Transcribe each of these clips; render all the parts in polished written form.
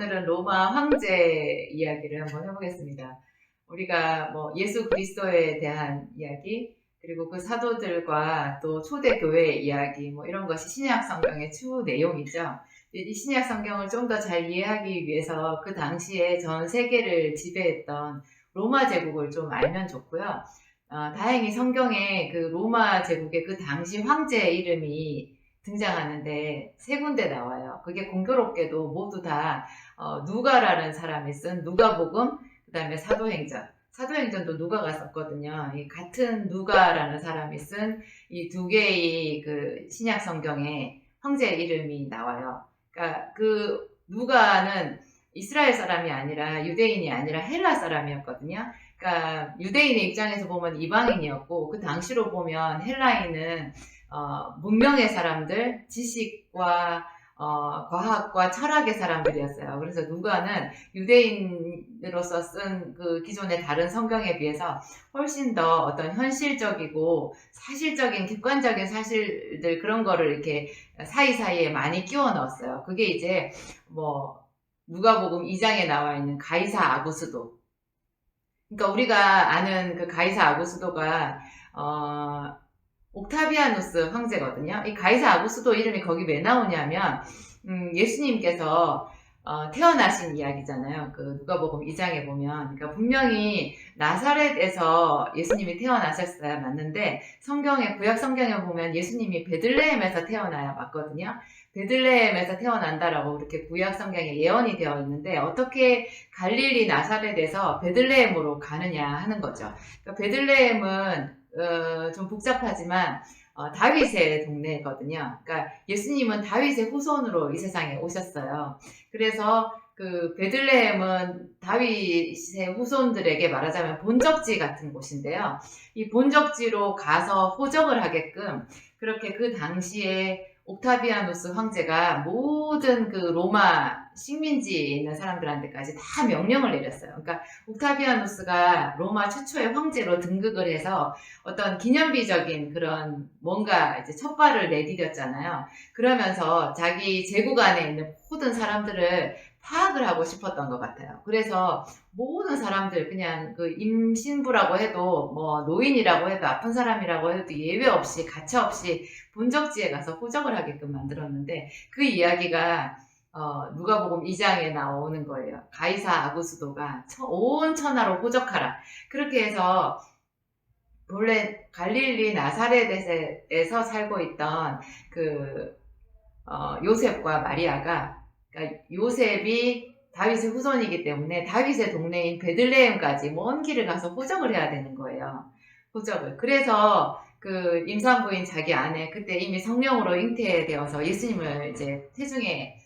오늘은 로마 황제 이야기를 한번 해보겠습니다. 우리가 예수 그리스도에 대한 이야기, 그리고 그 사도들과 또 초대 교회의 이야기, 이런 것이 신약 성경의 추 내용이죠. 이 신약 성경을 좀 더 잘 이해하기 위해서 그 당시에 전 세계를 지배했던 로마 제국을 좀 알면 좋고요. 다행히 성경에 그 로마 제국의 그 당시 황제의 이름이 등장하는데 세 군데 나와요. 그게 공교롭게도 모두 다 누가라는 사람이 쓴 누가복음, 그 다음에 사도행전. 사도행전도 누가가 썼거든요. 이 같은 누가라는 사람이 쓴 이 두 개의 그 신약 성경에 황제의 이름이 나와요. 그러니까 그 누가는 이스라엘 사람이 아니라 유대인이 아니라 헬라 사람이었거든요. 그러니까 유대인의 입장에서 보면 이방인이었고, 그 당시로 보면 헬라인은 문명의 사람들, 지식과 과학과 철학의 사람들이었어요. 그래서 누가는 유대인으로서 쓴 그 기존의 다른 성경에 비해서 훨씬 더 어떤 현실적이고 사실적인 객관적인 사실들, 그런 거를 이렇게 사이사이에 많이 끼워 넣었어요. 그게 이제 누가복음 2장에 나와 있는 가이사 아구스도. 그러니까 우리가 아는 그 가이사 아구스도가 옥타비아누스 황제거든요. 이 가이사 아구스도 이름이 거기 왜 나오냐면 예수님께서 태어나신 이야기잖아요. 그 누가복음 2장에 보면, 그러니까 분명히 나사렛에서 예수님이 태어나셨어야 맞는데, 구약 성경에 보면 예수님이 베들레헴에서 태어나야 맞거든요. 베들레헴에서 태어난다라고 이렇게 구약 성경에 예언이 되어 있는데, 어떻게 갈릴리 나사렛에서 베들레헴으로 가느냐 하는 거죠. 그러니까 베들레헴은 좀 복잡하지만 다윗의 동네거든요. 그러니까 예수님은 다윗의 후손으로 이 세상에 오셨어요. 그래서 그 베들레헴은 다윗의 후손들에게 말하자면 본적지 같은 곳인데요. 이 본적지로 가서 호적을 하게끔 그렇게 그 당시에 옥타비아누스 황제가 모든 그 로마 식민지에 있는 사람들한테까지 다 명령을 내렸어요. 그러니까 옥타비아누스가 로마 최초의 황제로 등극을 해서 어떤 기념비적인 그런 뭔가 이제 첫발을 내디뎠잖아요. 그러면서 자기 제국 안에 있는 모든 사람들을 파악을 하고 싶었던 것 같아요. 그래서 모든 사람들, 그냥 그 임신부라고 해도 노인이라고 해도 아픈 사람이라고 해도 예외 없이 가차 없이 본적지에 가서 호적을 하게끔 만들었는데, 그 이야기가 누가복음 2장에 나오는 거예요. 가이사 아구스도가 온 천하로 호적하라. 그렇게 해서 본래 갈릴리 나사렛에서 살고 있던 그 요셉과 마리아가, 그러니까 요셉이 다윗의 후손이기 때문에 다윗의 동네인 베들레헴까지 먼 길을 가서 호적을 해야 되는 거예요. 호적을. 그래서 그 임산부인 자기 아내, 그때 이미 성령으로 잉태되어서 예수님을 이제 태중에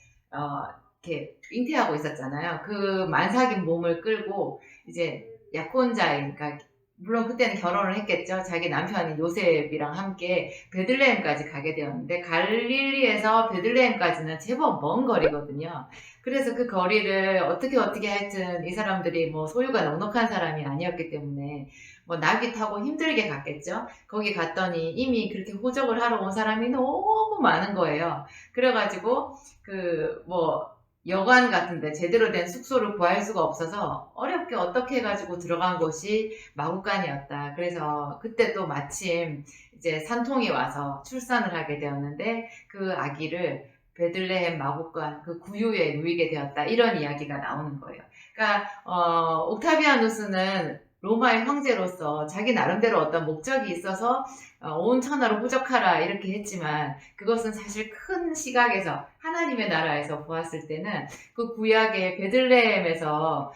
이렇게 잉태하고 있었잖아요. 그 만삭인 몸을 끌고 이제 약혼자인, 그러니까 물론 그때는 결혼을 했겠죠. 자기 남편인 요셉이랑 함께 베들레헴까지 가게 되었는데, 갈릴리에서 베들레헴까지는 제법 먼 거리거든요. 그래서 그 거리를 어떻게 하여튼 이 사람들이 소유가 넉넉한 사람이 아니었기 때문에 나귀 타고 힘들게 갔겠죠. 거기 갔더니 이미 그렇게 호적을 하러 온 사람이 너무 많은 거예요. 그래가지고 여관 같은데 제대로 된 숙소를 구할 수가 없어서 어렵게 어떻게 해가지고 들어간 곳이 마구간이었다. 그래서 그때 또 마침 이제 산통이 와서 출산을 하게 되었는데, 그 아기를 베들레헴 마구간 그 구유에 누이게 되었다. 이런 이야기가 나오는 거예요. 그러니까 옥타비아누스는 로마의 황제로서 자기 나름대로 어떤 목적이 있어서 온 천하로 호적하라 이렇게 했지만, 그것은 사실 큰 시각에서 하나님의 나라에서 보았을 때는 그 구약의 베들레헴에서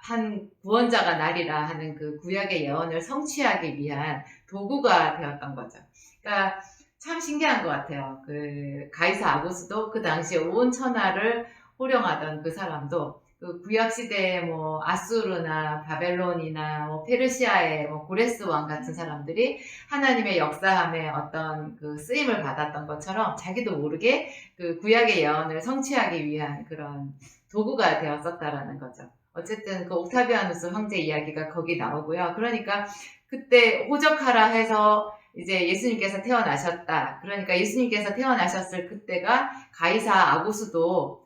한 구원자가 나리라 하는 그 구약의 예언을 성취하기 위한 도구가 되었던 거죠. 그러니까 참 신기한 것 같아요. 그 가이사 아구스도, 그 당시에 온 천하를 호령하던 그 사람도, 그 구약 시대에 아수르나 바벨론이나 페르시아의 고레스 왕 같은 사람들이 하나님의 역사함에 어떤 그 쓰임을 받았던 것처럼 자기도 모르게 그 구약의 예언을 성취하기 위한 그런 도구가 되었었다라는 거죠. 어쨌든 그 옥타비아누스 황제 이야기가 거기 나오고요. 그러니까 그때 호적하라 해서 이제 예수님께서 태어나셨다. 그러니까 예수님께서 태어나셨을 그때가 가이사 아구스도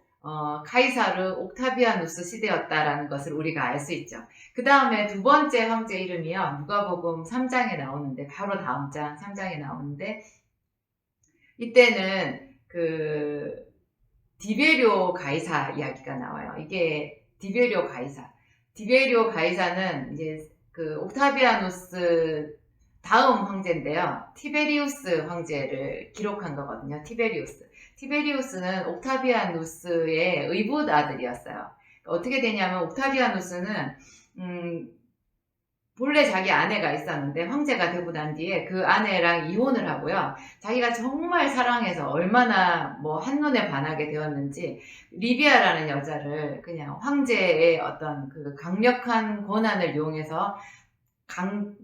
카이사르 옥타비아누스 시대였다라는 것을 우리가 알 수 있죠. 그 다음에 두 번째 황제 이름이요. 누가복음 3장에 나오는데, 바로 다음 장 3장에 나오는데, 이때는 그 디베리오 가이사 이야기가 나와요. 이게 디베리오 가이사. 디베리오 가이사는 이제 그 옥타비아누스 다음 황제인데요. 티베리우스 황제를 기록한 거거든요. 티베리우스는 옥타비아누스의 의붓 아들이었어요. 어떻게 되냐면 옥타비아누스는 본래 자기 아내가 있었는데 황제가 되고 난 뒤에 그 아내랑 이혼을 하고요. 자기가 정말 사랑해서 얼마나 뭐 한눈에 반하게 되었는지 리비아라는 여자를 그냥 황제의 어떤 그 강력한 권한을 이용해서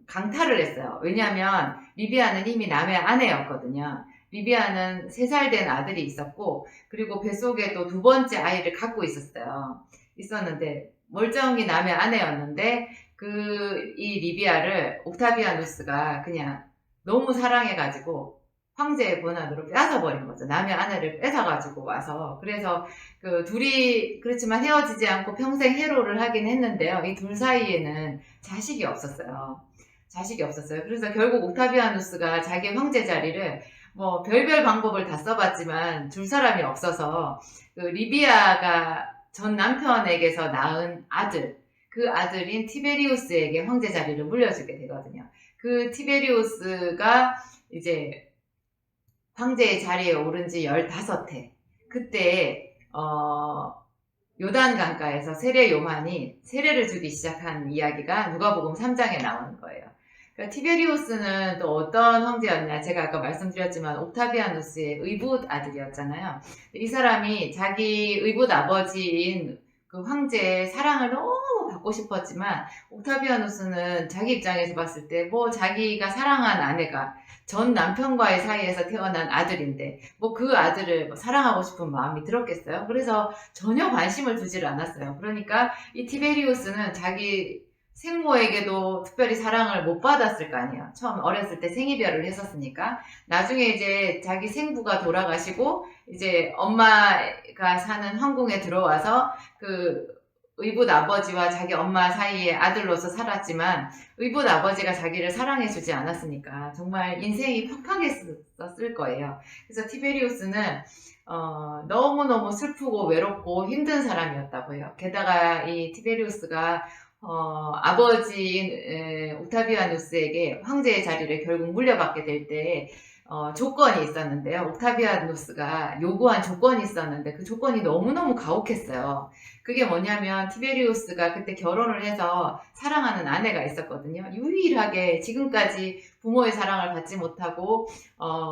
강탈을 했어요. 왜냐하면 리비아는 이미 남의 아내였거든요. 리비아는 3살 된 아들이 있었고, 그리고 뱃속에도 두 번째 아이를 갖고 있었는데 멀쩡히 남의 아내였는데 이 리비아를 옥타비아누스가 그냥 너무 사랑해가지고 황제의 권한으로 뺏어버린 거죠. 남의 아내를 뺏어가지고 와서. 그래서 그 둘이 그렇지만 헤어지지 않고 평생 해로를 하긴 했는데요. 이 둘 사이에는 자식이 없었어요. 그래서 결국 옥타비아누스가 자기 황제 자리를 뭐 별별 방법을 다 써봤지만 줄 사람이 없어서 그 리비아가 전 남편에게서 낳은 그 아들인 티베리우스에게 황제 자리를 물려주게 되거든요. 그 티베리우스가 이제 황제의 자리에 오른 지 15해. 그때, 요단 강가에서 세례 요한이 세례를 주기 시작한 이야기가 누가복음 3장에 나오는 거예요. 그러니까 티베리우스는 또 어떤 황제였냐. 제가 아까 말씀드렸지만 옥타비아누스의 의붓 아들이었잖아요. 이 사람이 자기 의붓 아버지인 그 황제의 사랑을 너무 받고 싶었지만 옥타비아누스는 자기 입장에서 봤을 때 뭐 자기가 사랑한 아내가 전 남편과의 사이에서 태어난 아들인데 뭐 그 아들을 사랑하고 싶은 마음이 들었겠어요. 그래서 전혀 관심을 두지를 않았어요. 그러니까 이 티베리우스는 자기 생모에게도 특별히 사랑을 못 받았을 거 아니에요. 처음 어렸을 때 생이별을 했었으니까. 나중에 이제 자기 생부가 돌아가시고 이제 엄마가 사는 황궁에 들어와서 그 의붓 아버지와 자기 엄마 사이에 아들로서 살았지만 의붓 아버지가 자기를 사랑해주지 않았으니까 정말 인생이 팍팍했었을 거예요. 그래서 티베리우스는 너무너무 슬프고 외롭고 힘든 사람이었다고 해요. 게다가 이 티베리우스가 아버지인 옥타비아누스에게 황제의 자리를 결국 물려받게 될 때 조건이 있었는데요. 옥타비아누스가 요구한 조건이 있었는데 그 조건이 너무너무 가혹했어요. 그게 뭐냐면 티베리우스가 그때 결혼을 해서 사랑하는 아내가 있었거든요. 유일하게 지금까지 부모의 사랑을 받지 못하고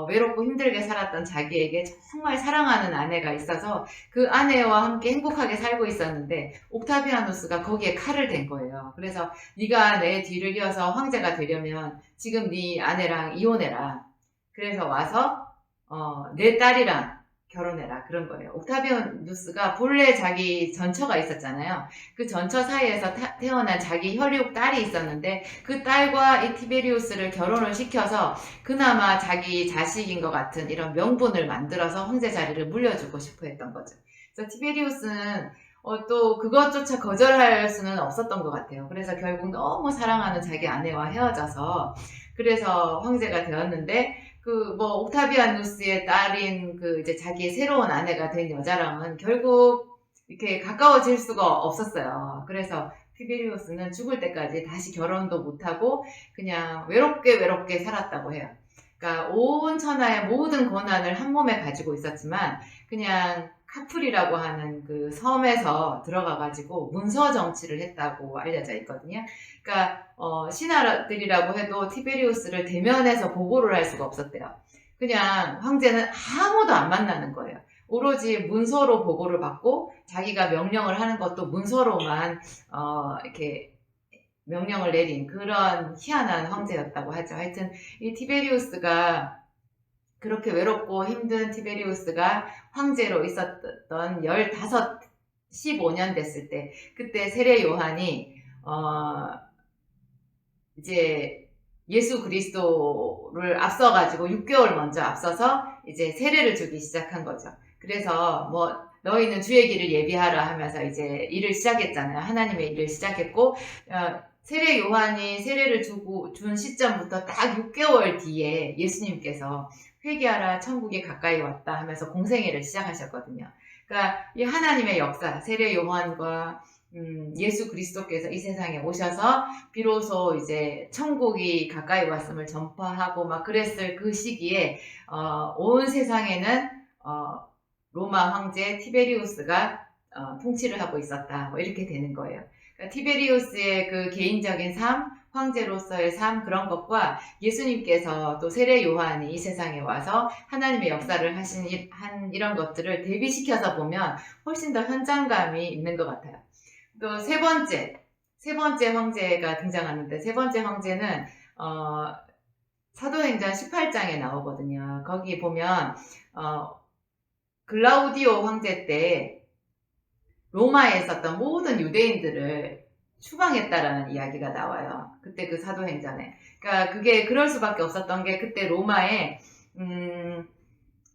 외롭고 힘들게 살았던 자기에게 정말 사랑하는 아내가 있어서 그 아내와 함께 행복하게 살고 있었는데 옥타비아누스가 거기에 칼을 댄 거예요. 그래서 네가 내 뒤를 이어서 황제가 되려면 지금 네 아내랑 이혼해라. 그래서 와서 내 딸이랑 결혼해라 그런 거예요. 옥타비아누스가 본래 자기 전처가 있었잖아요. 그 전처 사이에서 태어난 자기 혈육 딸이 있었는데 그 딸과 이 티베리우스를 결혼을 시켜서 그나마 자기 자식인 것 같은 이런 명분을 만들어서 황제 자리를 물려주고 싶어 했던 거죠. 그래서 티베리우스는 또 그것조차 거절할 수는 없었던 것 같아요. 그래서 결국 너무 사랑하는 자기 아내와 헤어져서 그래서 황제가 되었는데 옥타비아누스의 딸인 이제 자기의 새로운 아내가 된 여자랑은 결국 이렇게 가까워질 수가 없었어요. 그래서 티베리우스는 죽을 때까지 다시 결혼도 못하고 그냥 외롭게 살았다고 해요. 그러니까 온 천하의 모든 권한을 한 몸에 가지고 있었지만 그냥 카풀이라고 하는 그 섬에서 들어가가지고 문서 정치를 했다고 알려져 있거든요. 그러니까 신하들이라고 해도 티베리우스를 대면해서 보고를 할 수가 없었대요. 그냥 황제는 아무도 안 만나는 거예요. 오로지 문서로 보고를 받고 자기가 명령을 하는 것도 문서로만 이렇게 명령을 내린 그런 희한한 황제였다고 하죠. 하여튼 이 티베리우스가 그렇게 외롭고 힘든 티베리우스가 황제로 있었던 15년 됐을 때 그때 세례 요한이 이제 예수 그리스도를 앞서가지고 6개월 먼저 앞서서 이제 세례를 주기 시작한 거죠. 그래서 너희는 주의 길을 예비하라 하면서 이제 일을 시작했잖아요. 하나님의 일을 시작했고, 세례 요한이 세례를 준 시점부터 딱 6개월 뒤에 예수님께서 회개하라 천국이 가까이 왔다 하면서 공생애를 시작하셨거든요. 그러니까 이 하나님의 역사, 세례 요한과 예수 그리스도께서 이 세상에 오셔서 비로소 이제 천국이 가까이 왔음을 전파하고 막 그랬을 그 시기에 온 세상에는 로마 황제 티베리우스가 통치를 하고 있었다. 뭐 이렇게 되는 거예요. 그러니까 티베리우스의 그 개인적인 삶, 황제로서의 삶 그런 것과 예수님께서 또 세례 요한이 이 세상에 와서 하나님의 역사를 한 이런 것들을 대비시켜서 보면 훨씬 더 현장감이 있는 것 같아요. 또 세 번째 황제가 등장하는데 세 번째 황제는 사도행전 18장에 나오거든요. 거기 보면 글라우디오 황제 때 로마에 있었던 모든 유대인들을 추방했다라는 이야기가 나와요. 그때 그 사도행전에. 그러니까 그게 그럴 수밖에 없었던 게 그때 로마에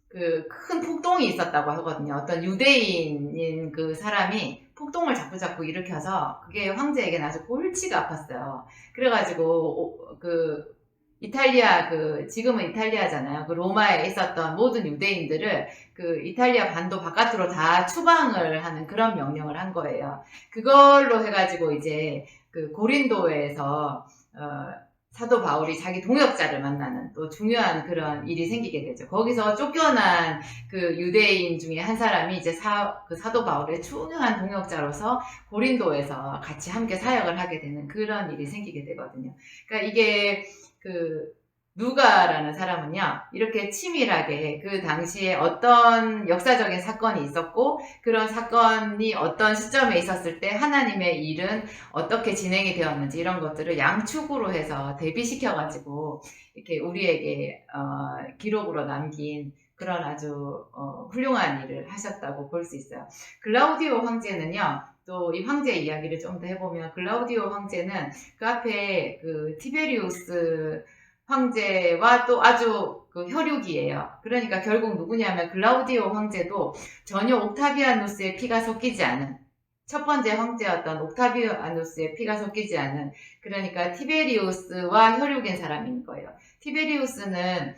그 큰 폭동이 있었다고 하거든요. 어떤 유대인인 그 사람이 폭동을 자꾸 일으켜서 그게 황제에게는 아주 골치가 아팠어요. 그래가지고 이탈리아 지금은 이탈리아잖아요. 그 로마에 있었던 모든 유대인들을 그 이탈리아 반도 바깥으로 다 추방을 하는 그런 명령을 한 거예요. 그걸로 해가지고 이제 그 고린도에서 사도 바울이 자기 동역자를 만나는 또 중요한 그런 일이 생기게 되죠. 거기서 쫓겨난 그 유대인 중에 한 사람이 이제 그 사도 바울의 중요한 동역자로서 고린도에서 같이 함께 사역을 하게 되는 그런 일이 생기게 되거든요. 그러니까 이게 누가라는 사람은요, 이렇게 치밀하게 그 당시에 어떤 역사적인 사건이 있었고, 그런 사건이 어떤 시점에 있었을 때 하나님의 일은 어떻게 진행이 되었는지 이런 것들을 양축으로 해서 대비시켜가지고, 이렇게 우리에게, 기록으로 남긴 그런 아주, 훌륭한 일을 하셨다고 볼 수 있어요. 글라우디오 황제는요, 또 이 황제 이야기를 좀 더 해보면, 글라우디오 황제는 그 앞에 그 티베리우스 황제와 또 아주 그 혈육이에요. 그러니까 결국 누구냐면 글라우디오 황제도 전혀 옥타비아누스의 피가 섞이지 않은 첫 번째 황제였던 옥타비아누스의 피가 섞이지 않은 그러니까 티베리우스와 혈육인 사람인 거예요. 티베리우스는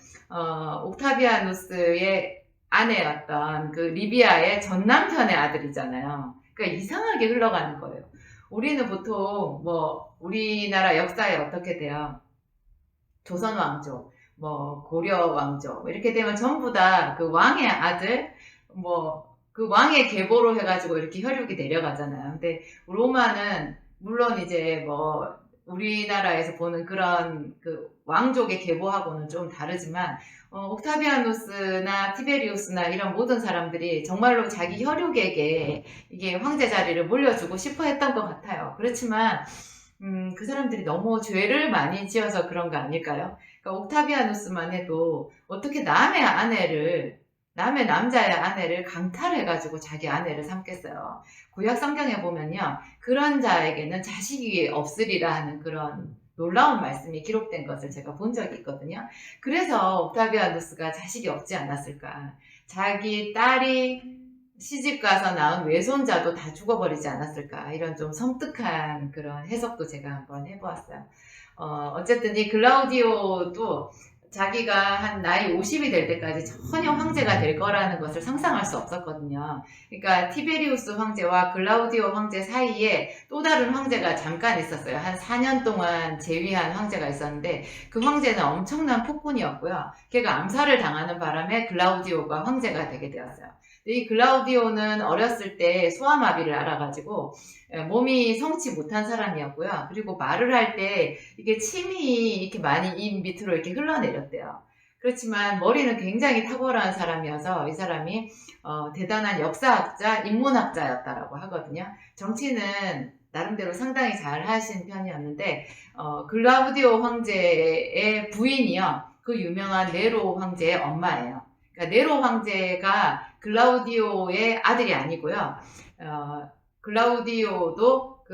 옥타비아누스의 아내였던 그 리비아의 전 남편의 아들이잖아요. 그러니까 이상하게 흘러가는 거예요. 우리는 보통 우리나라 역사에 어떻게 돼요? 조선 왕조, 고려 왕조, 이렇게 되면 전부 다 그 왕의 아들, 그 왕의 계보로 해가지고 이렇게 혈육이 내려가잖아요. 근데 로마는, 물론 이제 우리나라에서 보는 그런 그 왕족의 계보하고는 좀 다르지만, 옥타비아누스나 티베리우스나 이런 모든 사람들이 정말로 자기 혈육에게 이게 황제 자리를 물려주고 싶어 했던 것 같아요. 그렇지만, 그 사람들이 너무 죄를 많이 지어서 그런 거 아닐까요? 그러니까 옥타비아누스만 해도 어떻게 남의 남자의 아내를 강탈해가지고 자기 아내를 삼겠어요. 구약 성경에 보면요. 그런 자에게는 자식이 없으리라 하는 그런 놀라운 말씀이 기록된 것을 제가 본 적이 있거든요. 그래서 옥타비아누스가 자식이 없지 않았을까. 자기 딸이 시집가서 낳은 외손자도 다 죽어버리지 않았을까. 이런 좀 섬뜩한 그런 해석도 제가 한번 해보았어요. 어쨌든 이 글라우디오도 자기가 한 나이 50이 될 때까지 전혀 황제가 될 거라는 것을 상상할 수 없었거든요. 그러니까 티베리우스 황제와 글라우디오 황제 사이에 또 다른 황제가 잠깐 있었어요. 한 4년 동안 재위한 황제가 있었는데 그 황제는 엄청난 폭군이었고요. 걔가 암살을 당하는 바람에 글라우디오가 황제가 되게 되었어요. 이 글라우디오는 어렸을 때 소아마비를 앓아가지고 몸이 성치 못한 사람이었고요. 그리고 말을 할 때 이게 침이 이렇게 많이 입 밑으로 이렇게 흘러내렸대요. 그렇지만 머리는 굉장히 탁월한 사람이어서 이 사람이 대단한 역사학자, 인문학자였다라고 하거든요. 정치는 나름대로 상당히 잘 하신 편이었는데 글라우디오 황제의 부인이요. 그 유명한 네로 황제의 엄마예요. 그러니까 네로 황제가 글라우디오의 아들이 아니고요. 글라우디오도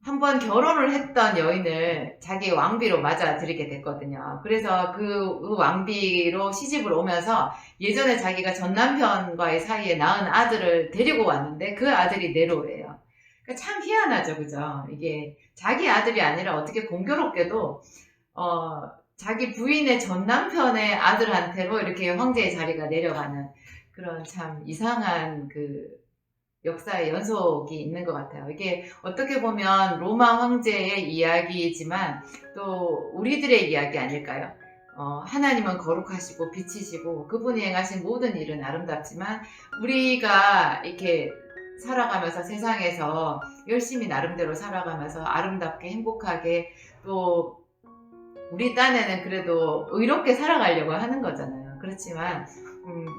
한번 결혼을 했던 여인을 자기 왕비로 맞아들이게 됐거든요. 그래서 그 왕비로 시집을 오면서 예전에 자기가 전 남편과의 사이에 낳은 아들을 데리고 왔는데 그 아들이 네로예요. 그러니까 참 희한하죠, 그죠? 이게 자기 아들이 아니라 어떻게 공교롭게도 자기 부인의 전 남편의 아들한테로 이렇게 황제의 자리가 내려가는 그런 참 이상한 그 역사의 연속이 있는 것 같아요. 이게 어떻게 보면 로마 황제의 이야기이지만 또 우리들의 이야기 아닐까요? 하나님은 거룩하시고 빛이시고 그분이 행하신 모든 일은 아름답지만 우리가 이렇게 살아가면서 세상에서 열심히 나름대로 살아가면서 아름답게 행복하게 또 우리 딴에는 그래도 의롭게 살아가려고 하는 거잖아요. 그렇지만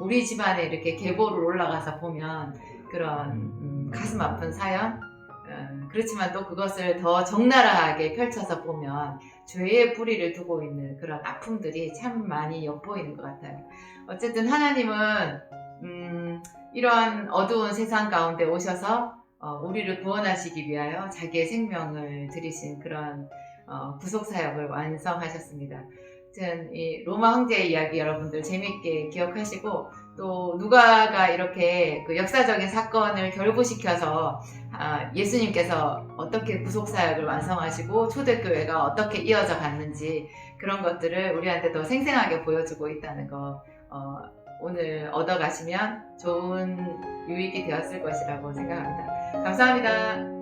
우리 집안에 이렇게 계보를 올라가서 보면 그런 가슴 아픈 사연 그렇지만 또 그것을 더 적나라하게 펼쳐서 보면 죄의 뿌리를 두고 있는 그런 아픔들이 참 많이 엿보이는 것 같아요. 어쨌든 하나님은 이런 어두운 세상 가운데 오셔서 우리를 구원하시기 위하여 자기의 생명을 들이신 그런 구속사역을 완성하셨습니다. 이 로마 황제의 이야기 여러분들 재밌게 기억하시고 또 누가가 이렇게 그 역사적인 사건을 결부시켜서 예수님께서 어떻게 구속사역을 완성하시고 초대교회가 어떻게 이어져 갔는지 그런 것들을 우리한테 더 생생하게 보여주고 있다는 거 오늘 얻어가시면 좋은 유익이 되었을 것이라고 생각합니다. 감사합니다.